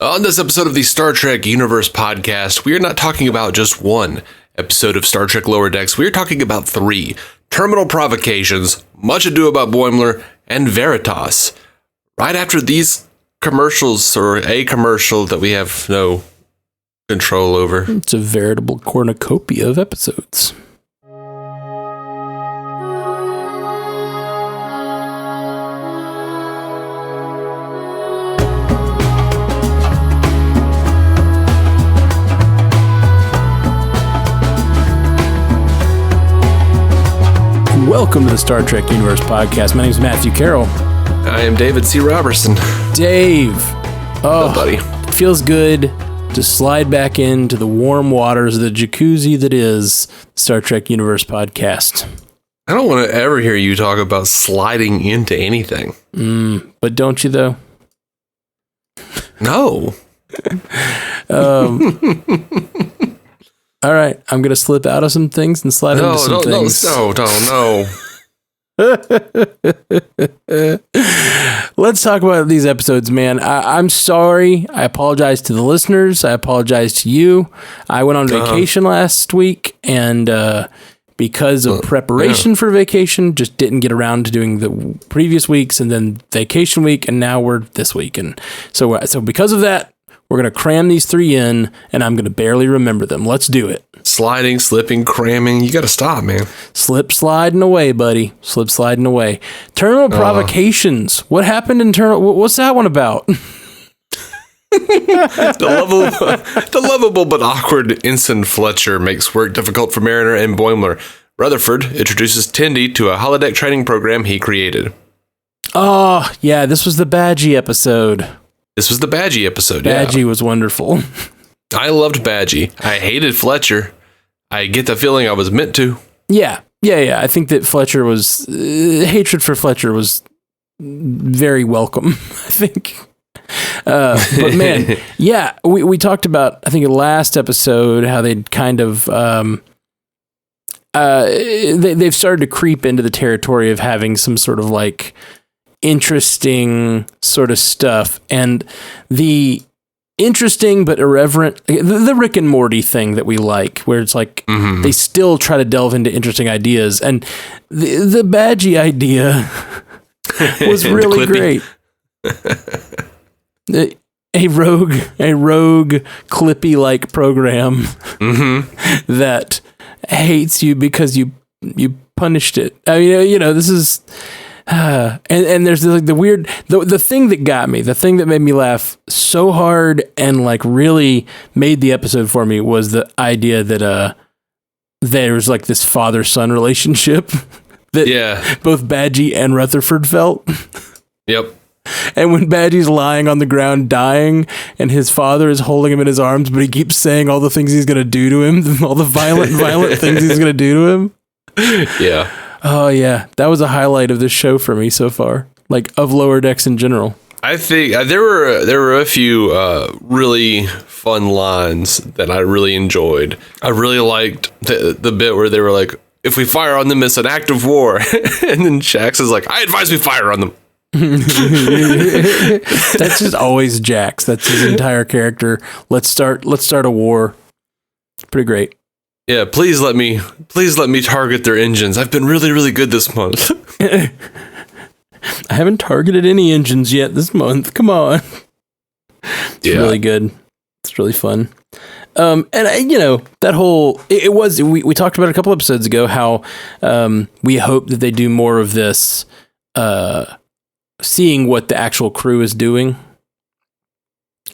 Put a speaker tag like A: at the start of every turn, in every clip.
A: On this episode of the Star Trek Universe podcast, we are not talking about just one episode of Star Trek Lower Decks. We are talking about three: Terminal Provocations, Much Ado About Boimler, and Veritas. Right after these commercials, or a commercial that we have no control over.
B: It's a veritable cornucopia of episodes. Welcome to the Star Trek Universe podcast. My name is Matthew Carroll.
A: I am David C. Robertson.
B: Dave.
A: Oh, buddy.
B: It feels good to slide back into the warm waters of the jacuzzi that is Star Trek Universe podcast.
A: I don't want to ever hear you talk about sliding into anything.
B: But don't you, though?
A: No.
B: All right, I'm going to slip out of some things and slide into some things.
A: No.
B: Let's talk about these episodes, man. I'm sorry. I apologize to the listeners. I apologize to you. I went on vacation last week, and because of preparation for vacation, just didn't get around to doing the previous weeks, and then vacation week, and now we're this week. And so because of that, we're going to cram these three in, and I'm going to barely remember them. Let's do it.
A: Sliding, slipping, cramming. You got to stop, man.
B: Slip sliding away, buddy. Slip sliding away. Terminal Provocations. What happened in Terminal? What's that one about?
A: The lovable but awkward Ensign Fletcher makes work difficult for Mariner and Boimler. Rutherford introduces Tendi to a holodeck training program he created.
B: Oh, yeah, this was the Badgie episode.
A: Badgie
B: was wonderful.
A: I loved Badgie. I hated Fletcher. I get the feeling I was meant to.
B: Yeah. I think that Fletcher was... hatred for Fletcher was very welcome, I think. But man, yeah, we talked about, I think in the last episode, how they'd kind of... they've started to creep into the territory of having some sort of like interesting sort of stuff, and the interesting but irreverent, the Rick and Morty thing that we like, where it's like they still try to delve into interesting ideas, and the Badgie idea was really great. A rogue Clippy like program that hates you because you punished it. I mean, this is and there's like the weird, the thing that got me, the thing that made me laugh so hard and like really made the episode for me was the idea that there's like this father-son relationship that both Badgie and Rutherford felt.
A: Yep.
B: And when Badgie's lying on the ground dying and his father is holding him in his arms, but he keeps saying all the things he's going to do to him, all the violent things he's going to do to him.
A: Yeah.
B: Oh, yeah. That was a highlight of this show for me so far, like of Lower Decks in general.
A: I think there were a few really fun lines that I really enjoyed. I really liked the bit where they were like, if we fire on them, it's an act of war. And then Shax is like, I advise we fire on them.
B: That's just always Jax. That's his entire character. Let's start a war. Pretty great.
A: Yeah, please let me target their engines. I've been really, really good this month.
B: I haven't targeted any engines yet this month. Come on. It's really good. It's really fun. And that whole, we talked about it a couple episodes ago, how we hope that they do more of this, seeing what the actual crew is doing.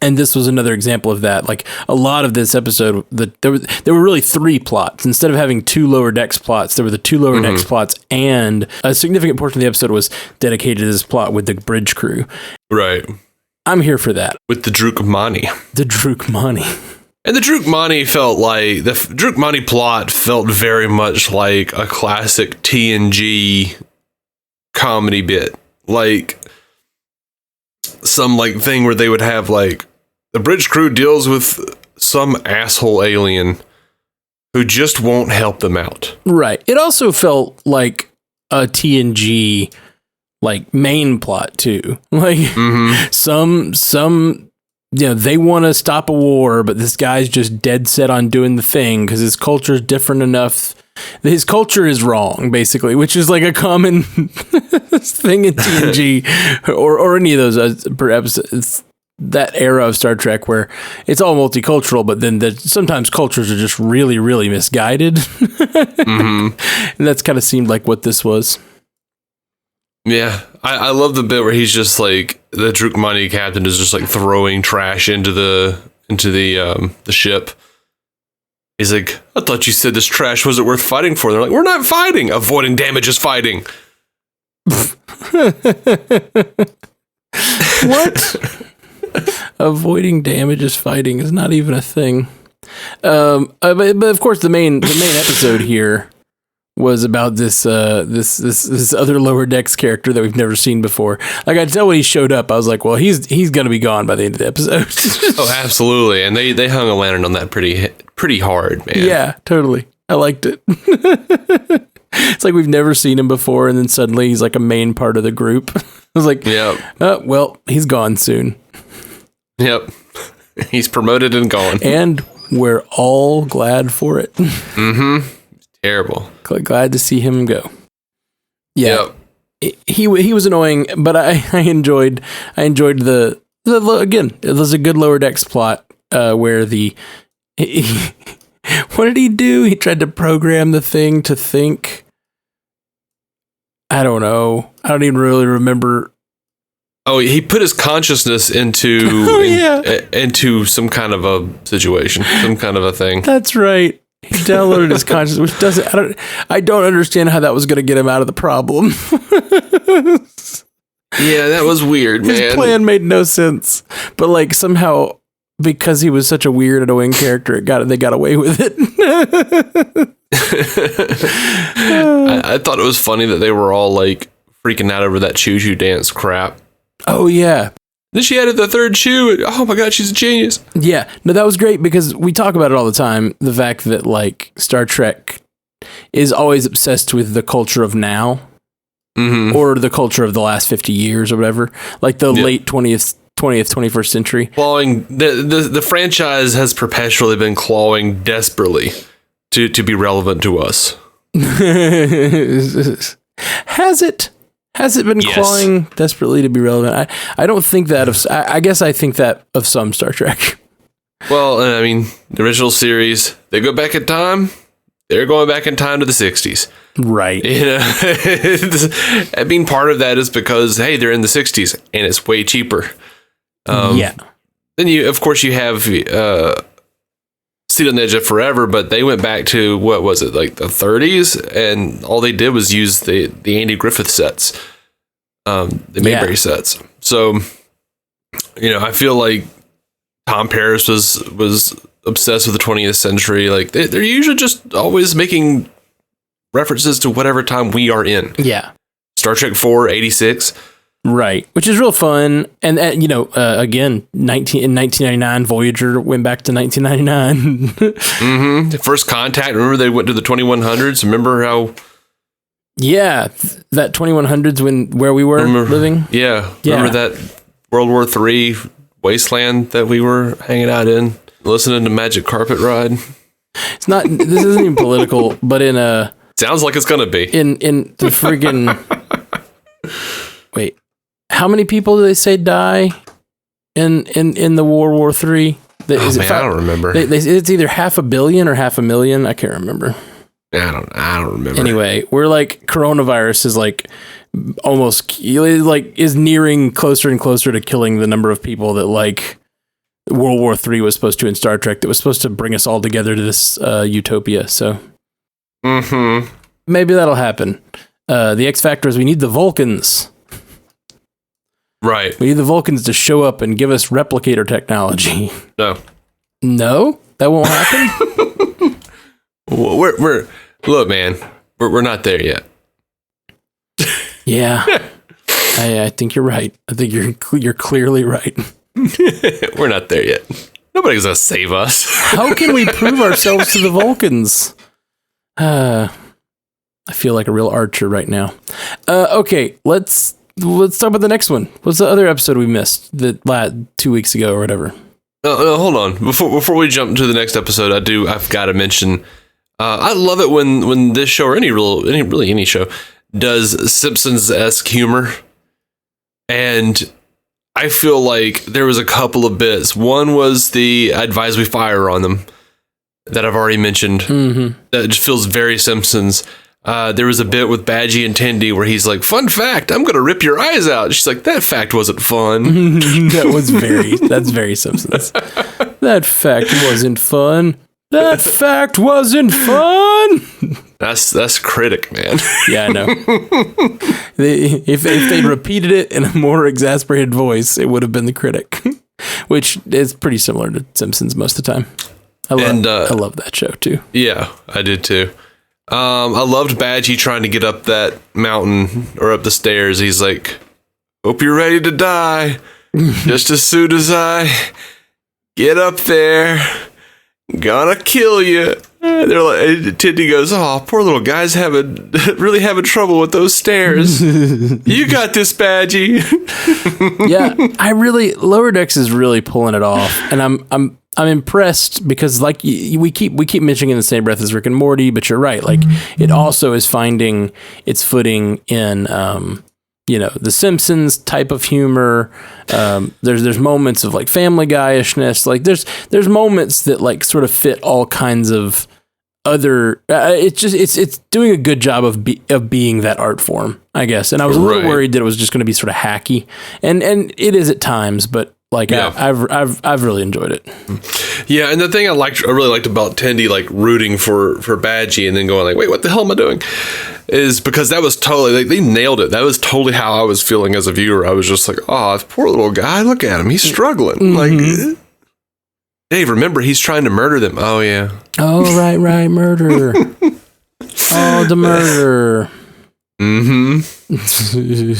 B: And this was another example of that. Like a lot of this episode, there were really three plots. Instead of having two Lower Decks plots, there were the two Lower Decks plots, and a significant portion of the episode was dedicated to this plot with the bridge crew.
A: Right.
B: I'm here for that.
A: With the Drukmani.
B: And
A: the Drukmani felt like, the Drukmani plot felt very much like a classic TNG comedy bit. Like some like thing where they would have like the bridge crew deals with some asshole alien who just won't help them out.
B: Right. It also felt like a TNG like main plot too. Like some they want to stop a war, but this guy's just dead set on doing the thing because his culture is different enough. His culture is wrong, basically, which is like a common thing in TNG or any of those episodes. That era of Star Trek where it's all multicultural, but then sometimes cultures are just really, really misguided. Mm-hmm. And that's kind of seemed like what this was.
A: Yeah, I love the bit where he's just like the Drukmani captain is just like throwing trash into the ship. He's like, I thought you said this trash wasn't worth fighting for. They're like, we're not fighting. Avoiding damage is fighting.
B: What? Avoiding damage is fighting is not even a thing. But of course, the main episode here was about this other Lower Decks character that we've never seen before. Like, I could tell when he showed up, I was like, well, he's gonna be gone by the end of the episode.
A: Oh, absolutely. And they hung a lantern on that pretty hard, man.
B: Yeah, totally. I liked it. It's like we've never seen him before, and then suddenly he's like a main part of the group. I was like,
A: yeah,
B: well, he's gone soon.
A: Yep. He's promoted and gone.
B: And we're all glad for it.
A: Mm-hmm. Terrible.
B: Glad to see him go. Yeah.
A: Yep.
B: He was annoying, but I enjoyed the again, it was a good Lower Decks plot where what did he do? He tried to program the thing to think. I don't know. I don't even really remember.
A: Oh, he put his consciousness into some kind of a situation, some kind of a thing.
B: That's right. He downloaded his consciousness, which doesn't. I don't understand how that was going to get him out of the problem.
A: Yeah, that was weird, man.
B: His plan made no sense, but like somehow because he was such a weird, annoying character, they got away with it.
A: I thought it was funny that they were all like freaking out over that choo-choo dance crap.
B: Oh, yeah.
A: Then she added the third shoe. Oh my God, she's a genius.
B: Yeah. No, that was great because we talk about it all the time. The fact that like Star Trek is always obsessed with the culture of now or the culture of the last 50 years or whatever. Like the late 20th, 21st century.
A: Clawing, the franchise has perpetually been clawing desperately to be relevant to us.
B: Has it? Has it been clawing desperately to be relevant? I don't think that I guess I think that of some Star Trek.
A: Well, I mean, the original series, they go back in time. They're going back in time to the 60s.
B: Right.
A: You know, I mean, part of that is because, hey, they're in the 60s and it's way cheaper. Then of course, you have Seat on the Edge of Forever, but they went back to, what was it, like the 30s? And all they did was use the Andy Griffith sets, the Mayberry sets. So, you know, I feel like Tom Paris was obsessed with the 20th century. Like, they're usually just always making references to whatever time we are in.
B: Yeah.
A: Star Trek 4, 86.
B: Right, which is real fun. And you know, again, in 1999, Voyager went back to 1999.
A: The First Contact, remember they went to the 2100s? Remember how...
B: Yeah, that 2100s where we were living?
A: Yeah, remember that World War III wasteland that we were hanging out in, listening to Magic Carpet Ride?
B: It's not, this isn't even political, but in a...
A: Sounds like it's gonna be.
B: In the friggin'... Wait. How many people do they say die in the World War III?
A: I don't remember.
B: It's either 500 million or 500,000. I can't remember.
A: I don't remember.
B: Anyway, we're like coronavirus is like almost like is nearing closer and closer to killing the number of people that like World War III was supposed to in Star Trek. That was supposed to bring us all together to this utopia. So maybe that'll happen. The X factor is we need the Vulcans.
A: Right.
B: We need the Vulcans to show up and give us replicator technology. No, that won't happen.
A: Look, man, we're not there yet.
B: Yeah, I think you're right. I think you're clearly right.
A: We're not there yet. Nobody's gonna save us.
B: How can we prove ourselves to the Vulcans? I feel like a real archer right now. Okay, let's let's talk about the next one. What's the other episode we missed that 2 weeks ago or whatever?
A: No, hold on. Before we jump to the next episode, I've got to mention. I love it when this show or any show does Simpsons-esque humor, and I feel like there was a couple of bits. One was the "I advise we fire on them" that I've already mentioned. Mm-hmm. That just feels very Simpsons. There was a bit with Badgie and Tindy where he's like, "Fun fact, I'm gonna rip your eyes out." She's like, "That fact wasn't fun."
B: That's very Simpsons. That fact wasn't fun. That fact wasn't fun.
A: That's Critic, man.
B: Yeah, I know. If they'd repeated it in a more exasperated voice, it would have been the Critic, which is pretty similar to Simpsons most of the time. I love that show too.
A: Yeah, I did too. I loved Badgie trying to get up that mountain or up the stairs. He's like, "Hope you're ready to die. Just as soon as I get up there, gonna kill you." They're like, Tindy goes, "Oh, poor little guy's really having trouble with those stairs. You got this, Badgie."
B: Yeah, Lower Decks is really pulling it off, and I'm impressed because like we keep mentioning in the same breath as Rick and Morty, but you're right. Like it also is finding its footing in the Simpsons type of humor. There's moments of like Family Guy-ishness. Like there's moments that like sort of fit all kinds of other. It's doing a good job of being that art form, I guess. And I was a little worried that it was just going to be sort of hacky, and it is at times, but. Like yeah. I've really enjoyed it.
A: Yeah, and the thing I really liked about Tindy like rooting for Badgie and then going like, "Wait, what the hell am I doing?" is because that was totally like they nailed it. That was totally how I was feeling as a viewer. I was just like, "Oh, this poor little guy, look at him. He's struggling." Mm-hmm. Like, Dave, remember he's trying to murder them. Oh yeah.
B: Oh right, murder. Oh, the murder.
A: Mm-hmm.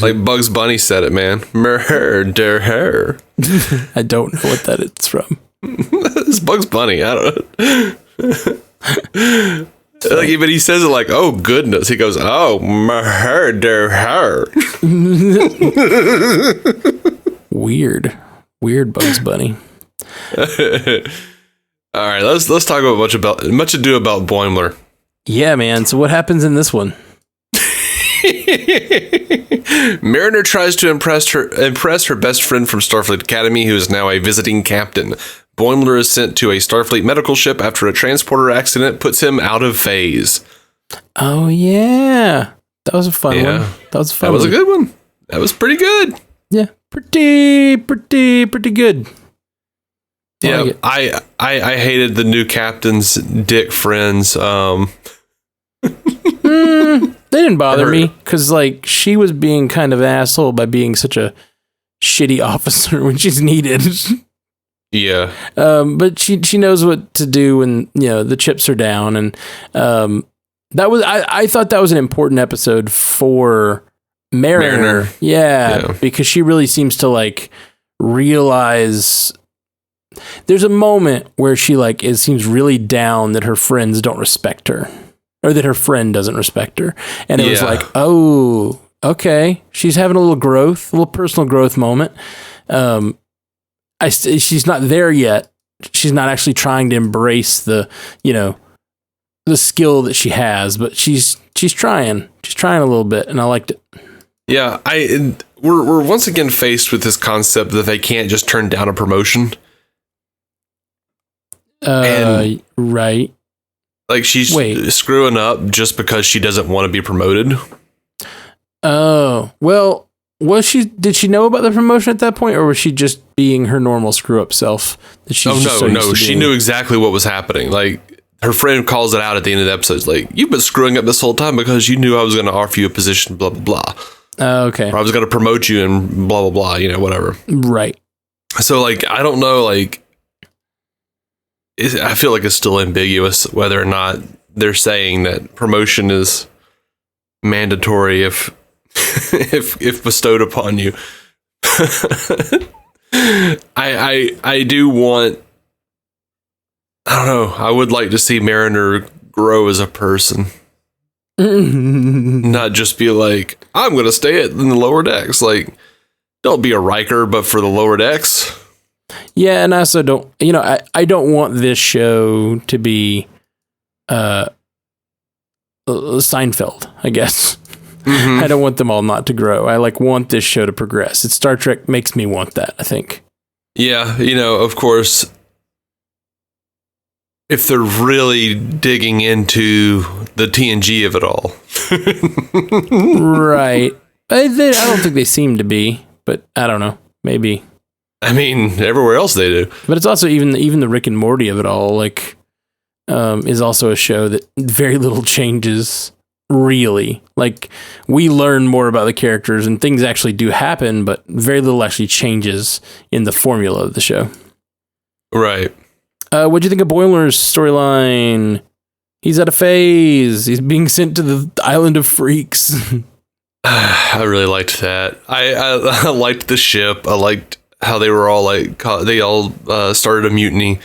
A: Like Bugs Bunny said it, man. Murder her.
B: I don't know what that is from.
A: It's Bugs Bunny. I don't know. Like, but he says it like, "Oh goodness." He goes, "Oh, murder her."
B: Weird Bugs Bunny.
A: All right, let's talk about much ado about Boimler.
B: Yeah, man. So what happens in this one?
A: Mariner tries to impress her best friend from Starfleet Academy, who is now a visiting captain. Boimler is sent to a Starfleet medical ship after a transporter accident puts him out of phase.
B: Oh yeah, that was a fun one. That was
A: a good one. That was pretty good.
B: Yeah, pretty good.
A: Yeah, I hated the new captain's dick friends.
B: They didn't bother me because like she was being kind of an asshole by being such a shitty officer when she's needed.
A: Yeah.
B: But she knows what to do when the chips are down, and that was I thought that was an important episode for Mariner. Yeah, because she really seems to like realize. There's a moment where she like seems really down that her friends don't respect her. Or that her friend doesn't respect her. And it was like, oh, okay. She's having a little personal growth moment. She's not there yet. She's not actually trying to embrace the skill that she has, but she's trying. She's trying a little bit, and I liked it.
A: Yeah, we're once again faced with this concept that they can't just turn down a promotion.
B: Right.
A: Like she's screwing up just because she doesn't want to be promoted.
B: Oh, well, did she know about the promotion at that point, or was she just being her normal screw up self? She knew exactly what was happening. Like her friend calls it out at the end of the episode. It's like, "You've been screwing up this whole time because you knew I was going to offer you a position, blah, blah, blah." Okay.
A: Or I was going to promote you and blah, blah, blah, whatever.
B: Right.
A: So like, I don't know, like, I feel like it's still ambiguous whether or not they're saying that promotion is mandatory if bestowed upon you. I do want. I don't know. I would like to see Mariner grow as a person. Not just be like, I'm going to stay in the lower decks. Like, don't be a Riker, but for the lower decks.
B: Yeah, and I also don't, I don't want this show to be Seinfeld, I guess. Mm-hmm. I don't want them all not to grow. I want this show to progress. Star Trek makes me want that, I think.
A: Yeah, of course, if they're really digging into the TNG of it all.
B: Right. I don't think they seem to be, but I don't know. Maybe.
A: I mean, everywhere else they do.
B: But it's also even the Rick and Morty of it all, is also a show that very little changes, really. We learn more about the characters and things actually do happen, but very little actually changes in the formula of the show.
A: Right.
B: What'd you think of Boimler's storyline? He's out of phase. He's being sent to the island of freaks.
A: I really liked that. I liked the ship. I liked how they were all they all started a mutiny.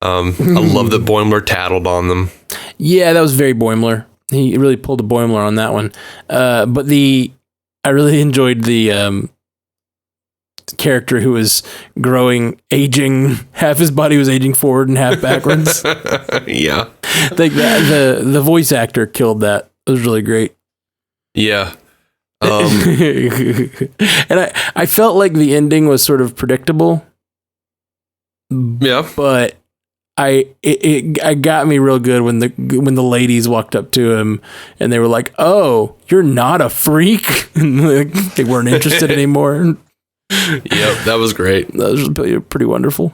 A: I love that Boimler tattled on them. Yeah,
B: that was very Boimler. He really pulled a Boimler on that one. But I really enjoyed the character who was aging. Half his body was aging forward and half backwards.
A: Yeah,
B: the voice actor killed that. It was really great.
A: Yeah.
B: And I felt like the ending was sort of predictable.
A: Yeah,
B: but it got me real good when the ladies walked up to him and they were like, "Oh, you're not a freak." And they weren't interested anymore.
A: Yep, that was great.
B: That was pretty wonderful.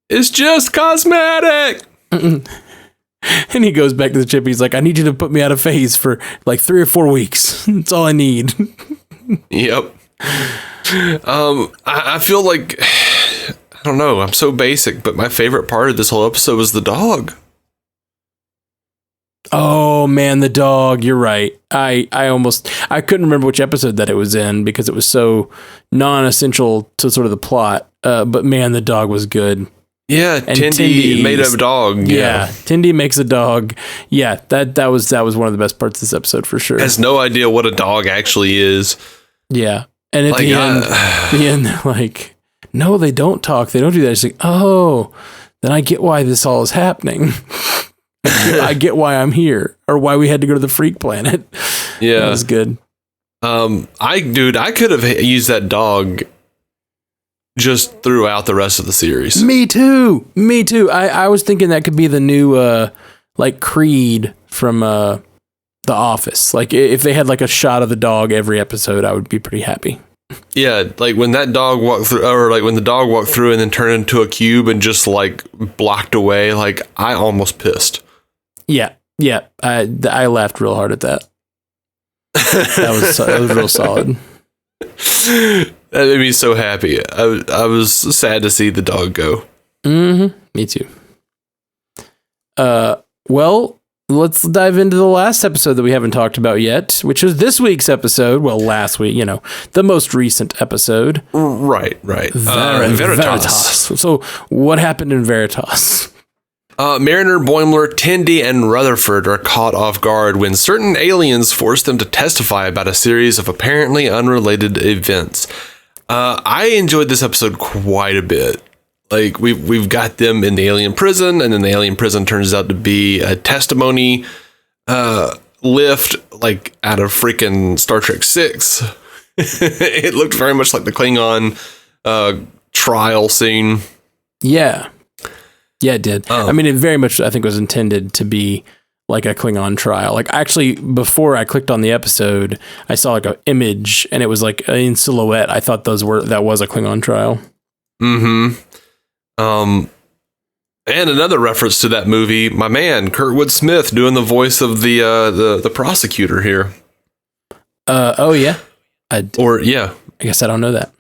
A: It's just cosmetic.
B: And he goes back to the chip. He's like, I need you to put me out of phase for 3 or 4 weeks. That's all I need.
A: Yep. I feel like, I don't know, I'm so basic, but my favorite part of this whole episode was the dog.
B: Oh man, the dog. You're right. I couldn't remember which episode that it was in because it was so non-essential to sort of the plot. But man, the dog was good.
A: Yeah, and Tindy made a dog.
B: Yeah, Tindy makes a dog. Yeah, that was one of the best parts of this episode for sure.
A: Has no idea what a dog actually is.
B: Yeah, and at the end, they're like, no, they don't talk. They don't do that. It's like, oh, then I get why this all is happening. I get why I'm here, or why we had to go to the freak planet.
A: Yeah,
B: that was good.
A: I could have used that dog just throughout the rest of the series.
B: Me too. I was thinking that could be the new Creed from The Office. If they had a shot of the dog every episode, I would be pretty happy.
A: Yeah, when that dog walked through, or when the dog walked through and then turned into a cube and just blocked away, I almost pissed.
B: Yeah. I laughed real hard at that. That was real solid.
A: That made me so happy. I was sad to see the dog go.
B: Mm-hmm. Me too. Well, let's dive into the last episode that we haven't talked about yet, which was this week's episode. Well, last week, the most recent episode.
A: Right.
B: Veritas. So, what happened in Veritas?
A: Mariner, Boimler, Tindy, and Rutherford are caught off guard when certain aliens force them to testify about a series of apparently unrelated events. I enjoyed this episode quite a bit. We've got them in the alien prison, and then the alien prison turns out to be a testimony lift, out of freaking Star Trek 6. It looked very much like the Klingon trial scene.
B: Yeah. Yeah, it did. I mean, it very much, I think, was intended to be like a Klingon trial. Actually, before I clicked on the episode, I saw an image, and it was in silhouette. I thought that was a Klingon trial.
A: Mm-hmm. And another reference to that movie, my man Kurtwood Smith doing the voice of the prosecutor here.
B: Oh yeah, I guess I don't know that.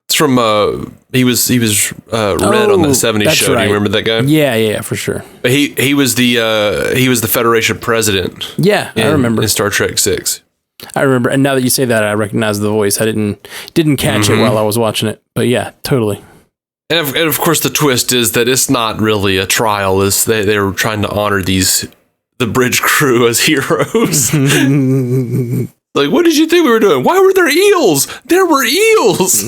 A: It's from he was Red on the 70s show.
B: Right.
A: Do you remember that guy?
B: Yeah, for sure.
A: But he was the Federation president.
B: Yeah, I remember
A: in Star Trek 6.
B: I remember, and now that you say that, I recognize the voice. I didn't catch it while I was watching it, but yeah, totally.
A: And of course, the twist is that it's not really a trial. They were trying to honor the the bridge crew as heroes. Like, what did you think we were doing? Why were there eels? There were eels.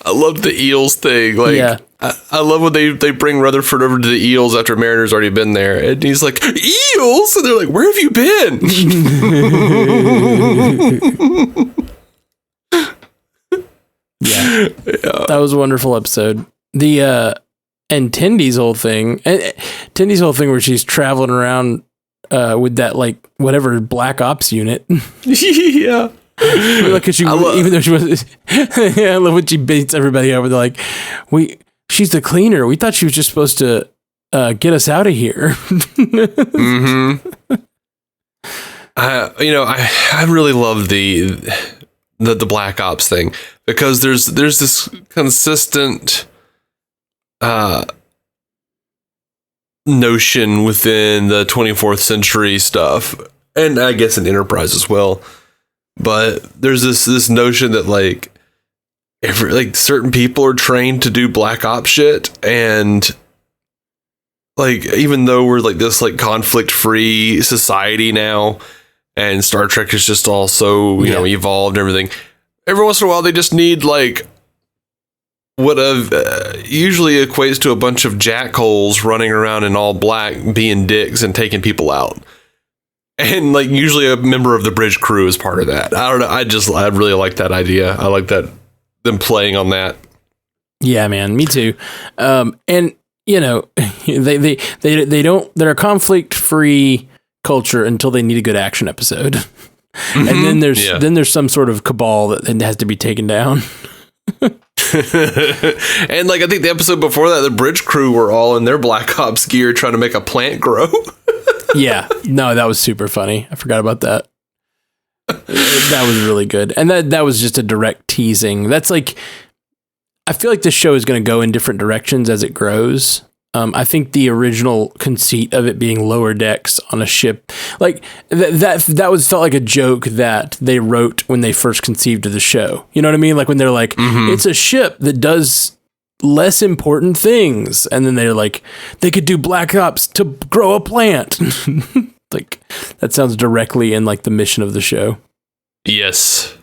A: I love the eels thing. Like, yeah. I love when they bring Rutherford over to the eels after Mariner's already been there. And he's like, eels? And they're like, where have you been?
B: Yeah. That was a wonderful episode. And Tindy's whole thing where she's traveling around with that, like, whatever Black Ops unit.
A: Yeah.
B: Like, even though she was, I love when she beats everybody over. They're like, she's the cleaner. We thought she was just supposed to get us out of here.
A: Mm-hmm. I really love the Black Ops thing, because there's this consistent notion within the 24th century stuff, and I guess in Enterprise as well. But there's this notion that like certain people are trained to do Black Ops shit, and like even though we're like this like conflict free society now, and Star Trek is just also you know evolved and everything, every once in a while they just need like what usually equates to a bunch of jackholes running around in all black being dicks and taking people out. And like usually a member of the bridge crew is part of that. I don't know. I really like that idea. I like that them playing on that.
B: Yeah, man, me too. And you know, they're a conflict free culture until they need a good action episode. Mm-hmm. And then there's some sort of cabal that has to be taken down.
A: And like I think the episode before that, the bridge crew were all in their Black Ops gear trying to make a plant grow.
B: Yeah, no, that was super funny. I forgot about that. That was really good, and that was just a direct teasing. That's like, I feel like the show is going to go in different directions as it grows. I think the original conceit of it being lower decks on a ship, like that felt like a joke that they wrote when they first conceived of the show. You know what I mean? Like when they're like, It's a ship that does less important things, and then they're like, they could do Black Ops to grow a plant. Like that sounds directly in like the mission of the show.
A: Yes,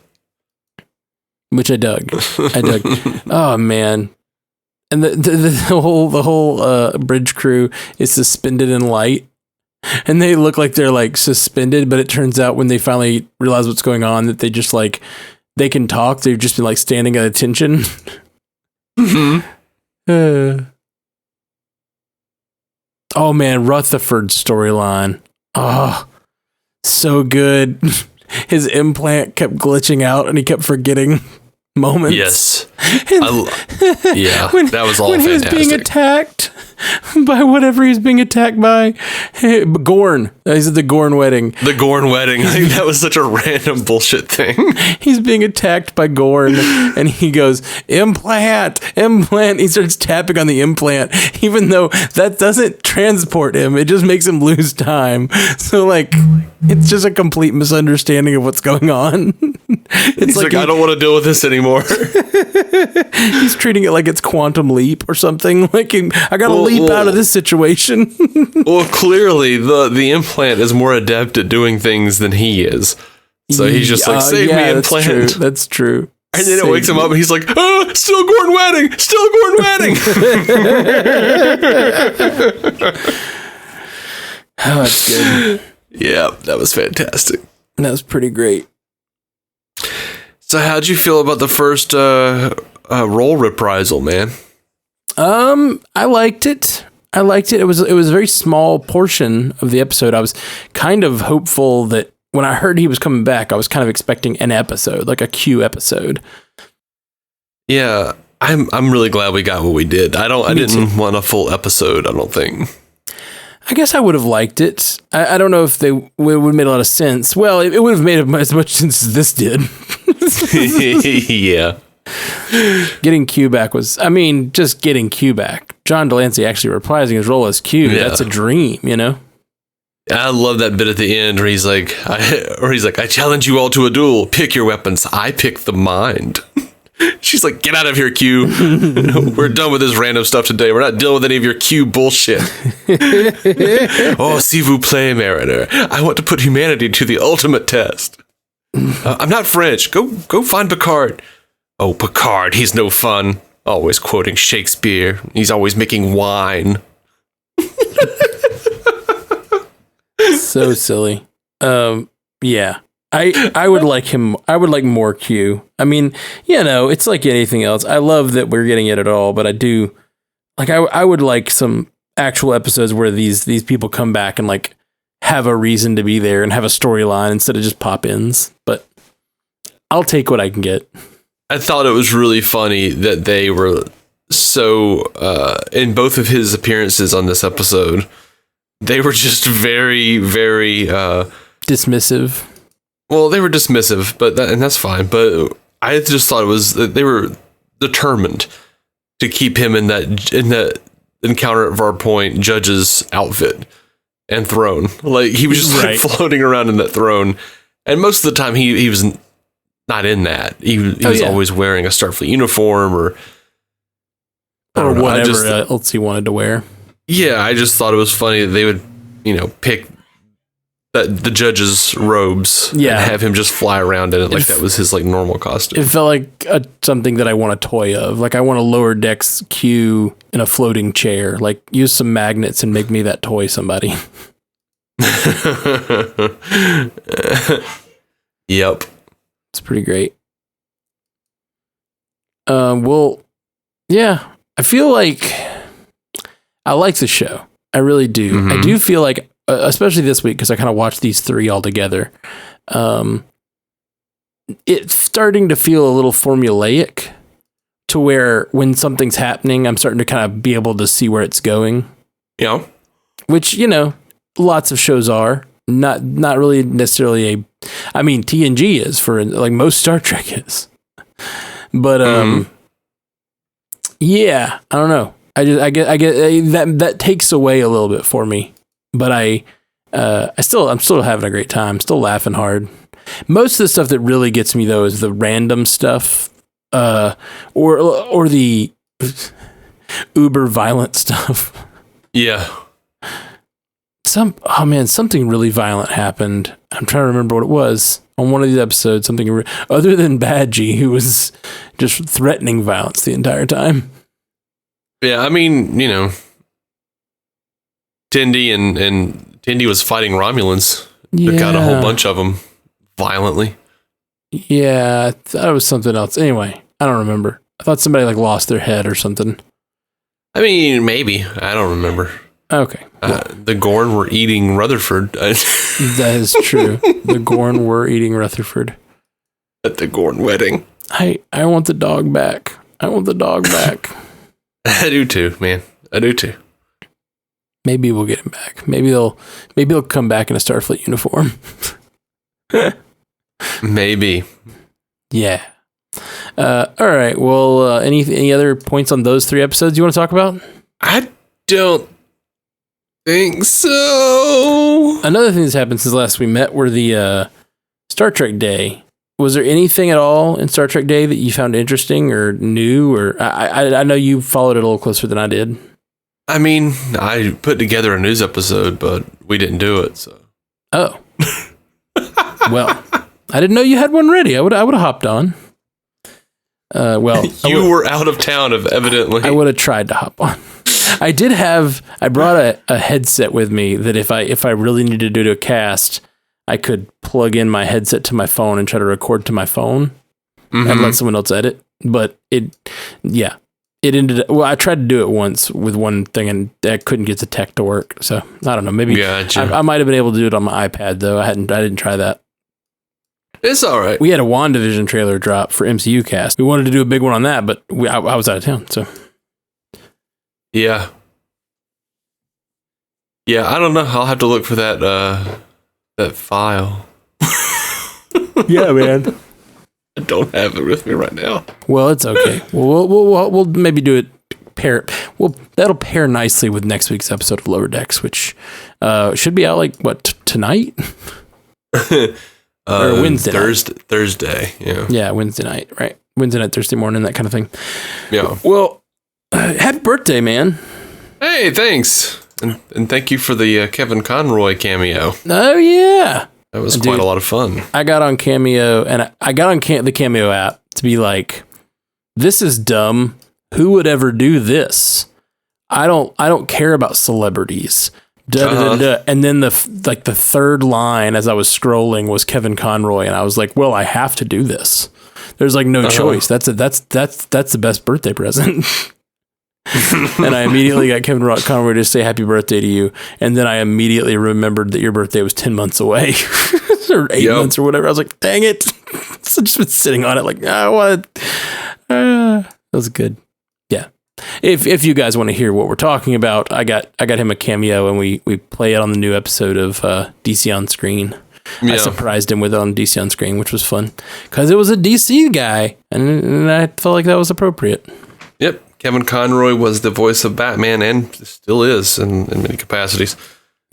B: which I dug. Oh man. And the whole bridge crew is suspended in light, and they look like they're like suspended, but it turns out when they finally realize what's going on that they just like they can talk. They've just been like standing at attention. Mm-hmm. Oh man, Rutherford's storyline. Oh, so good. His implant kept glitching out, and he kept forgetting moments.
A: Yes. That was all
B: when
A: fantastic.
B: He was being attacked by whatever he's being attacked by. Gorn. He's at the Gorn wedding.
A: The Gorn wedding. I think that was such a random bullshit thing.
B: He's being attacked by Gorn, and he goes, implant. He starts tapping on the implant, even though that doesn't transport him. It just makes him lose time. So, like, it's just a complete misunderstanding of what's going on.
A: He's like I don't want to deal with this anymore.
B: He's treating it like it's Quantum Leap or something. Like, I gotta leap out of this situation.
A: Well, clearly the implant is more adept at doing things than he is. So he's just like, save me, implant.
B: That's true.
A: And then it wakes him up and he's like, still Gorn wedding.
B: Oh, that's good.
A: Yeah, that was fantastic.
B: That was pretty great.
A: So how'd you feel about the first role reprisal, man?
B: I liked it. It was a very small portion of the episode. I was kind of hopeful that when I heard he was coming back, I was kind of expecting an episode, like a Q episode.
A: Yeah, I'm really glad we got what we did. I didn't want a full episode, I don't think.
B: I guess I would have liked it. I don't know if they would have made a lot of sense. Well, it would have made as much sense as this did.
A: Yeah.
B: Getting Q back just getting Q back. John Delancey actually reprising his role as Q. Yeah. That's a dream, you know?
A: I love that bit at the end where he's like, I challenge you all to a duel. Pick your weapons. I pick the mind. She She's like, get out of here, Q. We're done with this random stuff today. We're not dealing with any of your Q bullshit. Oh, s'il vous plaît, Mariner. I want to put humanity to the ultimate test. I'm not French. Go find Picard. Oh, Picard, he's no fun. Always quoting Shakespeare. He's always making wine.
B: So silly. Yeah. I would like him. I would like more Q. I mean, it's like anything else. I love that we're getting it at all, but I do like, I would like some actual episodes where these people come back and like have a reason to be there and have a storyline instead of just pop-ins, but I'll take what I can get.
A: I thought it was really funny that they were so, in both of his appearances on this episode, they were just very, very,
B: dismissive.
A: Well, they were dismissive, and that's fine. But I just thought it was that they were determined to keep him in that Encounter at Farpoint judge's outfit and throne. Like he was just like floating around in that throne, and most of the time he was not in that. He was always wearing a Starfleet uniform or
B: whatever else he wanted to wear.
A: Yeah, I just thought it was funny that they would, pick the judge's robes and have him just fly around in it like that was his like normal costume.
B: It felt like something that I want a toy of. Like I want a lower decks Q in a floating chair. Like use some magnets and make me that toy, somebody.
A: Yep.
B: It's pretty great. Well, yeah, I feel like I like the show. I really do. Mm-hmm. I do feel like, especially this week, because I kind of watched these three all together. It's starting to feel a little formulaic to where when something's happening, I'm starting to kind of be able to see where it's going.
A: Yeah.
B: Which, lots of shows are. Not really necessarily TNG is for like most Star Trek is. But yeah, I don't know. I get that takes away a little bit for me. But I'm still having a great time, still laughing hard. Most of the stuff that really gets me though is the random stuff, or the uber violent stuff.
A: Yeah.
B: Something really violent happened. I'm trying to remember what it was on one of these episodes. Something other than Badgie, who was just threatening violence the entire time.
A: Yeah, Tendi and Tendi was fighting Romulans.
B: Yeah.
A: Took out a whole bunch of them violently.
B: Yeah, that was something else. Anyway, I don't remember. I thought somebody like lost their head or something.
A: Maybe. I don't remember.
B: Okay.
A: The Gorn were eating Rutherford.
B: That is true. The Gorn were eating Rutherford.
A: At the Gorn wedding.
B: I want the dog back. I want the dog back.
A: I do too, man. I do too.
B: Maybe we'll get him back. Maybe he'll come back in a Starfleet uniform.
A: Maybe.
B: Yeah. All right. Well, any other points on those three episodes you want to talk about?
A: I don't think so.
B: Another thing that's happened since last we met were the Star Trek Day. Was there anything at all in Star Trek Day that you found interesting or new? Or I know you followed it a little closer than I did.
A: I put together a news episode, but we didn't do it. So.
B: Oh. Well, I didn't know you had one ready. I would have hopped on.
A: You were out of town, evidently.
B: I would have tried to hop on. I brought a headset with me that if I really needed to do a cast, I could plug in my headset to my phone and try to record to my phone and let someone else edit. But it ended up, I tried to do it once with one thing and I couldn't get the tech to work. So I don't know. Maybe
A: gotcha.
B: I might have been able to do it on my iPad though. I didn't try that.
A: It's all right.
B: We had a WandaVision trailer drop for MCU Cast. We wanted to do a big one on that, but I was out of town. So
A: yeah. I don't know. I'll have to look for that file.
B: Yeah, man.
A: I don't have it with me right now.
B: Well, it's okay. We'll maybe do it. That'll pair nicely with next week's episode of Lower Decks, which should be out tonight or Wednesday.
A: Thursday. Yeah.
B: Yeah, Wednesday night. Right. Wednesday night, Thursday morning, that kind of thing.
A: Yeah.
B: Well, happy birthday, man.
A: Hey, thanks. And thank you for the Kevin Conroy cameo.
B: Oh, yeah.
A: That was quite a lot of fun.
B: I got on Cameo, and I got on the Cameo app to be like, this is dumb. Who would ever do this? I don't care about celebrities. And then the third line as I was scrolling was Kevin Conroy, and I was like, well, I have to do this. There's like no choice. That's the best birthday present. And I immediately got Kevin Conroy to say happy birthday to you, and then I immediately remembered that your birthday was 10 months away or 8 months or whatever. I was like, dang it. So just been sitting on it like, what? That was good. Yeah. If you guys want to hear what we're talking about, I got him a cameo, and we play it on the new episode of DC on Screen. Yeah. I surprised him with it on DC on Screen, which was fun because it was a DC guy, and I felt like that was appropriate.
A: Yep. Kevin Conroy was the voice of Batman and still is in many capacities.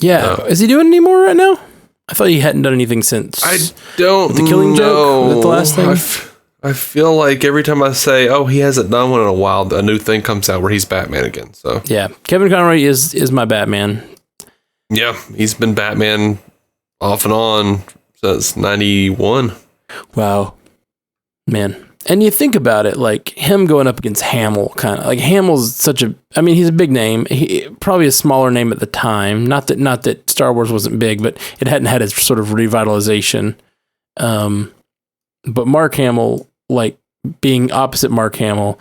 B: Yeah. Is he doing any more right now? I thought he hadn't done anything since.
A: I don't know.
B: The Killing Joke? Was that the last thing?
A: I feel like every time I say, he hasn't done one in a while, a new thing comes out where he's Batman again. So
B: yeah, Kevin Conroy is my Batman.
A: Yeah, he's been Batman off and on since 91.
B: Wow. Man. And you think about it, like him going up against Hamill, kind of like Hamill's he's a big name. He probably a smaller name at the time. Not that Star Wars wasn't big, but it hadn't had its sort of revitalization. But Mark Hamill, like being opposite Mark Hamill,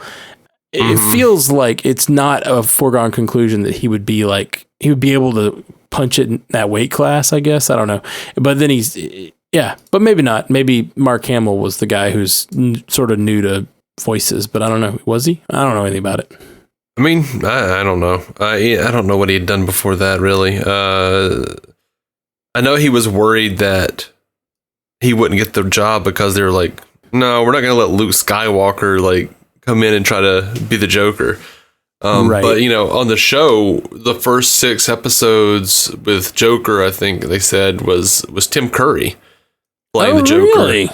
B: it feels like it's not a foregone conclusion that he would be able to punch it in that weight class, I guess. I don't know. But then but maybe not. Maybe Mark Hamill was the guy who's sort of new to voices, but I don't know. Was he? I don't know anything about it.
A: I mean, I don't know. I don't know what he had done before that, really. I know he was worried that he wouldn't get the job because they were like, no, we're not going to let Luke Skywalker come in and try to be the Joker. Right. But, on the show, the first 6 episodes with Joker, I think they said was Tim Curry playing the Joker. Really?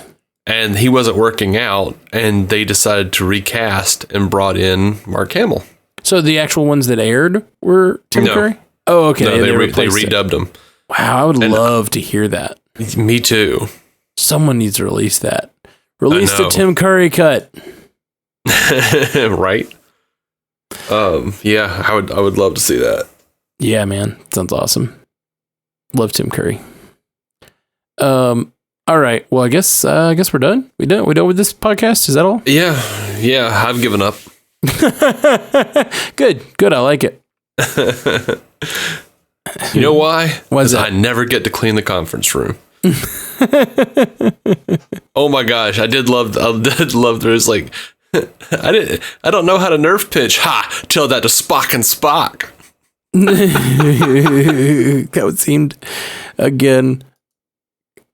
A: And he wasn't working out, and they decided to recast and brought in Mark Hamill.
B: So the actual ones that aired were Tim Curry? Oh, okay.
A: No, they redubbed him.
B: Wow, I would love to hear that.
A: Me too.
B: Someone needs to release that. Release the Tim Curry cut.
A: Right? Yeah, I would love to see that.
B: Yeah, man. Sounds awesome. Love Tim Curry. All right. Well, I guess we're done. We done with this podcast? Is that all?
A: Yeah. I've given up.
B: Good. I like it.
A: You know why?
B: Because
A: I never get to clean the conference room. Oh my gosh, I did love there's like I don't know how to nerf pitch. Ha! Tell that to Spock and Spock.
B: That seemed again.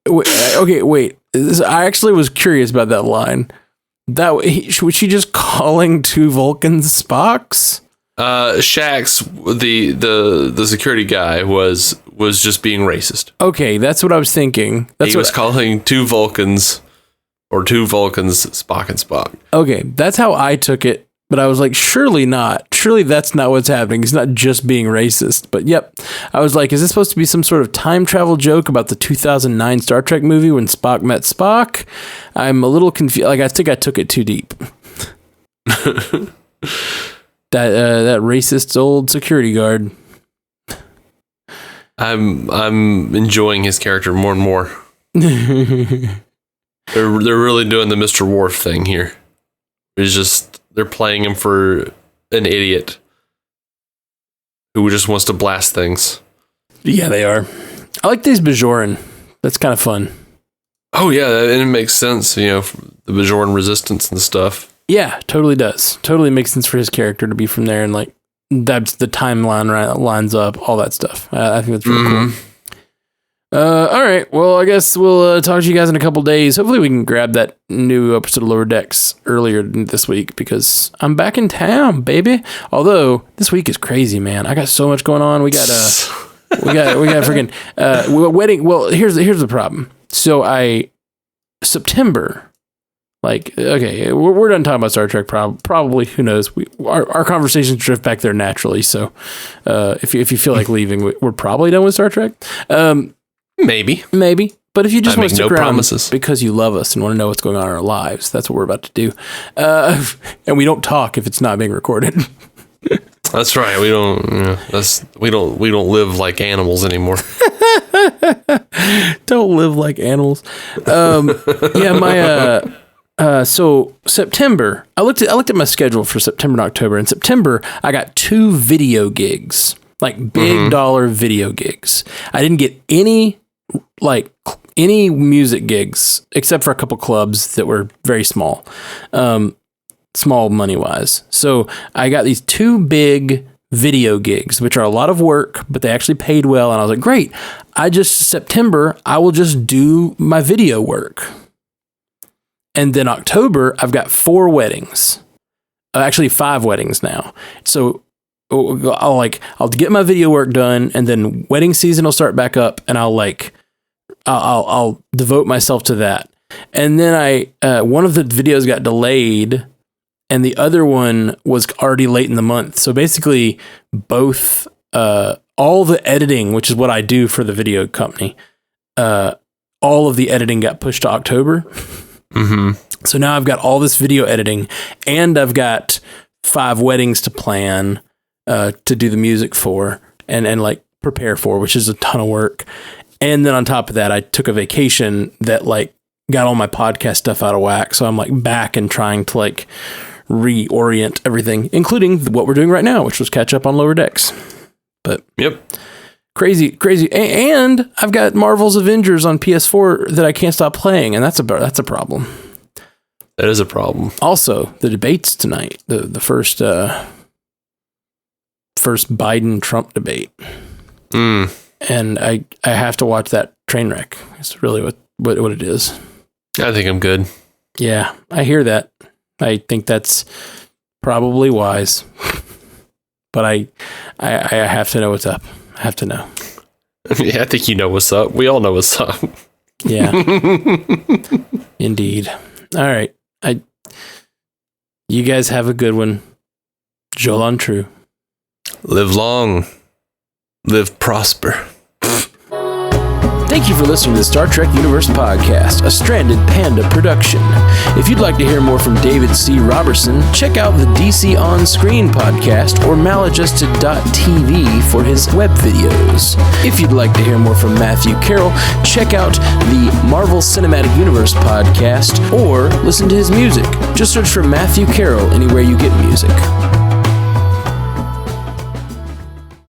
B: Okay, wait. I actually was curious about that line. Was she just calling 2 Vulcans Spocks?
A: Shax, the security guy, was just being racist.
B: Okay, that's what I was thinking.
A: He was calling 2 Vulcans Spock and Spock.
B: Okay, that's how I took it. But I was like, surely not. Surely that's not what's happening. He's not just being racist. But yep, I was like, is this supposed to be some sort of time travel joke about the 2009 Star Trek movie when Spock met Spock? I'm a little confused. Like, I think I took it too deep. That racist old security guard.
A: I'm enjoying his character more and more. They're really doing the Mr. Worf thing here. It's just they're playing him for an idiot who just wants to blast things. Yeah, they are.
B: I like these Bajoran. That's kind of fun.
A: Oh yeah, and it makes sense, the Bajoran resistance and stuff.
B: Yeah, totally does. Totally makes sense for his character to be from there, and like that's the timeline lines up, all that stuff. I think that's really cool. All right, well, I guess we'll talk to you guys in a couple days. Hopefully we can grab that new episode of Lower Decks earlier this week because I'm back in town, baby. Although this week is crazy, man. I got so much going on. We got freaking wedding. Well, here's the problem. So September, Like, okay, we're done talking about Star Trek. Probably, who knows? Our conversations drift back there naturally. So, if you feel like leaving, we're probably done with Star Trek.
A: Maybe.
B: But if you just want to stick around
A: promises.
B: because you love us and want to know what's going on in our lives, that's what we're about to do. And we don't talk if it's not being recorded.
A: That's right. We don't. We don't live like animals anymore.
B: Don't live like animals. So September, I looked at my schedule for September and October. In September, I got 2 video gigs, like big dollar video gigs. I didn't get any music gigs except for a couple clubs that were very small, small money wise. So I got these 2 big video gigs, which are a lot of work, but they actually paid well. And I was like, great. September, I will just do my video work. And then October, I've got 4 weddings, actually 5 weddings now. So I'll get my video work done, and then wedding season will start back up, and I'll devote myself to that. And then one of the videos got delayed, and the other one was already late in the month. So basically, both all the editing, which is what I do for the video company, all of the editing got pushed to October. Mm-hmm. So now I've got all this video editing, and I've got 5 weddings to plan, to do the music for and like prepare for, which is a ton of work. And then on top of that, I took a vacation that like got all my podcast stuff out of whack. So I'm like back and trying to like reorient everything, including what we're doing right now, which was catch up on Lower Decks. But
A: yep.
B: Crazy. And I've got Marvel's Avengers on PS4 that I can't stop playing. And that's a problem.
A: That is a problem.
B: Also, the debates tonight, the first Biden-Trump debate. And I have to watch that train wreck. It's really what it is.
A: I think I'm good.
B: Yeah, I hear that. I think that's probably wise. But I have to know what's up. I have to know.
A: Yeah, I think you know what's up. We all know what's up.
B: Yeah. Indeed. All right. You guys have a good one. Joel on True.
A: Live long. Live prosper.
B: Thank you for listening to the Star Trek Universe Podcast, a Stranded Panda production. If you'd like to hear more from David C. Robertson, check out the DC On Screen podcast or maladjusted.tv for his web videos. If you'd like to hear more from Matthew Carroll, check out the Marvel Cinematic Universe podcast or listen to his music. Just search for Matthew Carroll anywhere you get music.